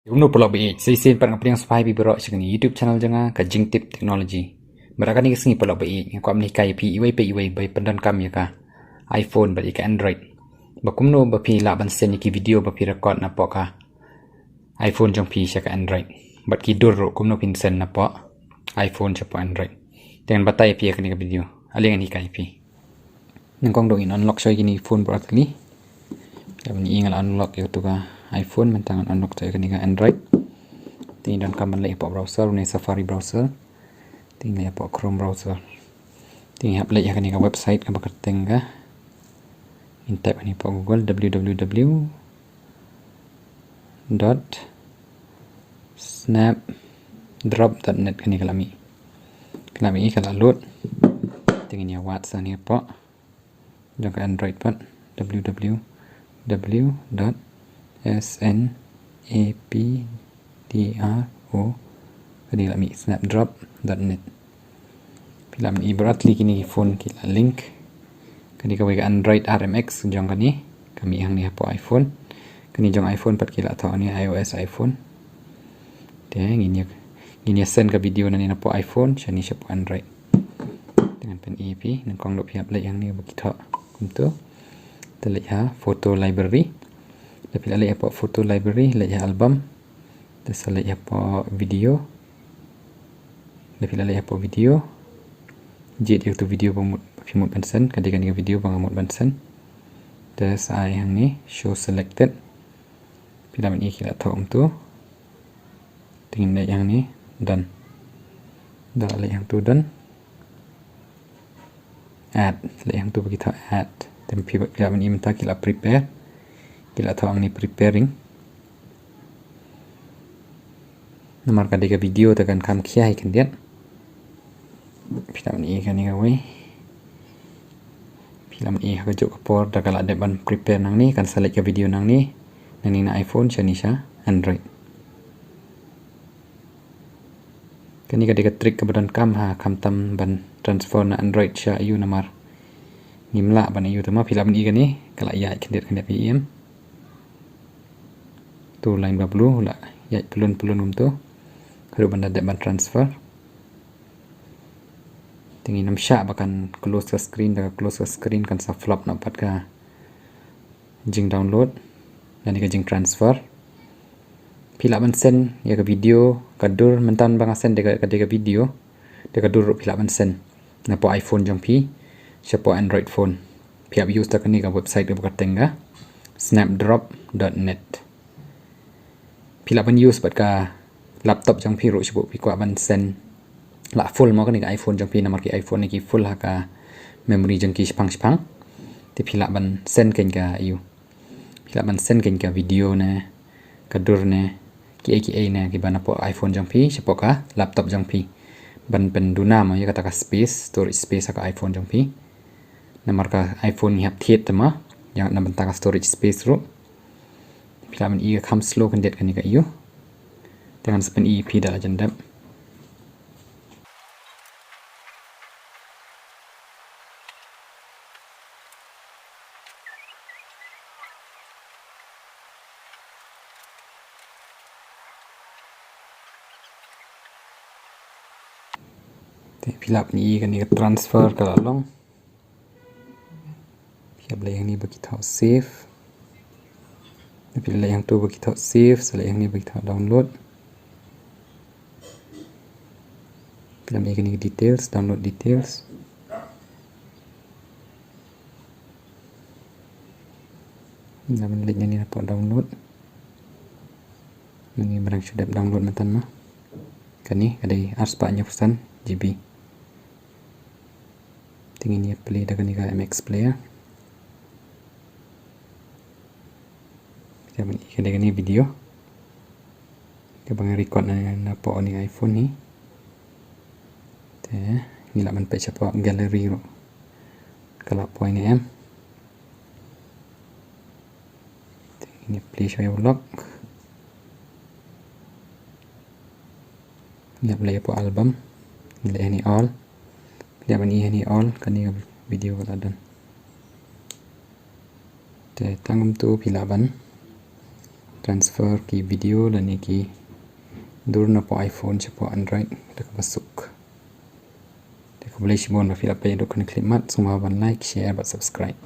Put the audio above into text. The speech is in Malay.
Kumno Paralok baieid, saya parang apa yang supaya Baroh segini YouTube channel jangan ke Jingtip Technology. Berakan ni kesengi Paralok baieid, yang kau amnikai pi iway by Ymdonkam ya ka iPhone bagi ke Android. Bakumno bapi laban sen iki video bapi record Napoh ka iPhone jong pi ka Android. Bat kidur kumno pin sen Napoh iPhone siapa Android. Dengan batai pi ka ni video. Alingan hikai pi. Nangkong dongin unlock so gini phone berat kali. Kami ingat unlock itu ka iPhone mentangan unlock saya kini Android. Tinggal dan kaman lagi apa browser ni Safari browser. Tinggal apa Chrome browser. Tinggal lagi kini website kan bakal tengah. Type ni apa Google www.snapdrop.net kini kalami. Kalami kalau load. Tinggal ni WhatsApp ni apa. Jangan Android pun www.snapdro kini lami snapdrop.net. Film ibarat kini phone kita link kini kawai Android RMX jong kani kami yang ni apa iPhone kini jong iPhone pat kila tahu ni iOS iPhone deh gini send ke video nani apa iPhone shani siapa Android dengan pen iaphi nangkong dok pihak yang ni begitu untuk terlihat foto library tapi lihat apa foto library lihat album terus lihat apa video tapi lihat apa video jadi itu video pemut bansen ketika ni video pemut bansen terus yang ni show selected film ini kita tahu untuk tinggal yang ni dan dah yang tu dan add yang tu begitu add dan film ini minta kita prepare kita tahu ni preparing nomor ketika video tekan kam kiai kan dia film ini kan ni kawai film ini kerjuk kapor dah kalau ada ban prepare nang ni kan select ke video nang ni na iPhone shanisha Android kan ni ketika trik kebetulan kam kam tam ban transfer na Android sha ayu namar nimla ban ayu tu mah film ini kan ni kalau ya kan dia PM tu lain bablu lah ya pelun tu kalau benda ada ban transfer tinggi nam syak bahkan close ke screen kan sa flop nak pat ka jing download dan ke jing transfer pila ban sen ya ke video kadur mentan bang sen de ke video de kadur pila ban sen na po iPhone jong pi siapa Android phone pihak use tak ni ke website ke tengah snapdrop.net pila ban use pat ka laptop jong pi ro siapa pi kwa ban sen la full mau kan iPhone jong pi namar ki iPhone ni ki full ka memory jong ki spang ti pila ban send ken ka you pila ban send ken ka video ne kadur ne ki ne ki ban apa iPhone jong pi siapa ka laptop jong pi ban penduna ma ya kata ka space storage space ka iPhone jong pi namar ka iPhone ni hap thiet ma yang na banta ka storage space ro pila ban i kam slow kan det kan ka you dengan sepen EP dah jendap pilap ni kan ni transfer ke long pilap yang ni bagi tahu save pilap yang tu bagi tahu save selai yang ni bagi tahu download pilap yang ni details download details nama linknya ni dapat download ini barang sudah download mantan mah kan ni ada arspa-nya pesan GB tinggi ni play dah kan ni MX player kita ni video kita bang record na po ni iPhone ni ni lah man page apa gallery ro kalau point ni ini play show vlog ni play apa album ni all dia ni all kan ni video kalau dan tangum tu pilaban transfer ki video dan ki dur Napoh iPhone cepo Android tak masuk. Khublei Shibun Paralok, filap pay dok klik mat, semua ban like, share, dan subscribe.